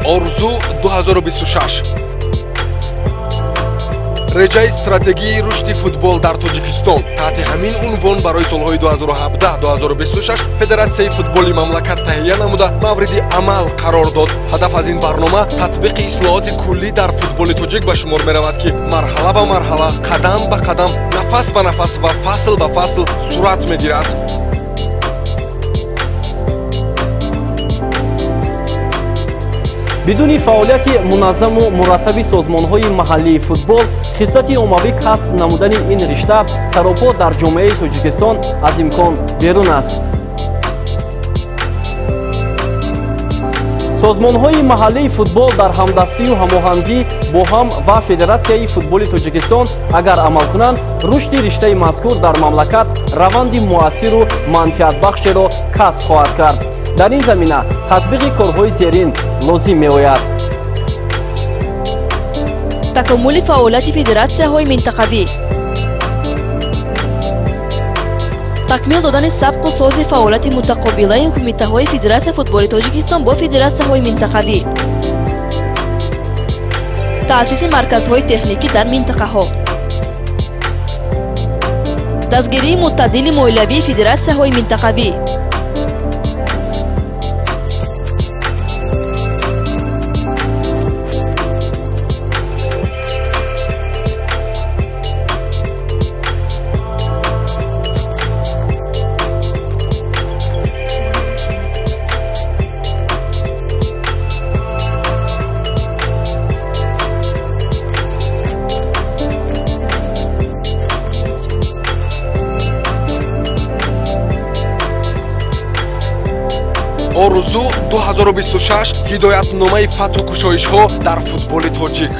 орзу 2026 реҷаи стратегии рушди футбол дар тоҷикистон таҳти ҳамин унвон барои солҳои 2017-2026 федератсияи футболи мамлакат таҳия намуда мавриди амал қарор дод. ҳадаф аз ин барнома татбиқи ислоҳоти куллӣ дар футболи тоҷик ба шумор меравад ки марҳала ба марҳала, қадам ба қадам, нафас ба нафас ва фасл ба фасл сурат мегирад. бидуни фаъолияти муназзаму мураттаби созмонҳои маҳаллии футбол хислати оммавӣ касб намудани ин ришта саропо дар ҷомеаи тоҷикистон аз имкон берун аст. созмонҳои маҳаллии футбол дар ҳамдастию ҳамоҳангӣ бо ҳам ва федератсияи футболи тоҷикистон агар амал кунанд, рушди риштаи мазкур дар мамлакат раванди муассиру манфиатбахшеро касб хоҳад кард. дар ин замина татбиқи корҳои зерин лозим меояд. такомули фаъолияти федератсияҳои минтақавӣ, такмил додани сабқу сози фаъолияти мутақобилаи кумитаҳои федератсия футболи тоҷикистон бо федератсияҳои минтақавӣ, таъсиси марказҳои техникӣ дар минтақаҳо, дастгирии муътадили молиявии федератсияҳои минтақавӣ, орзу 2026 ҳидоятномаи фатҳу кушоишҳо дар футболи тоҷик.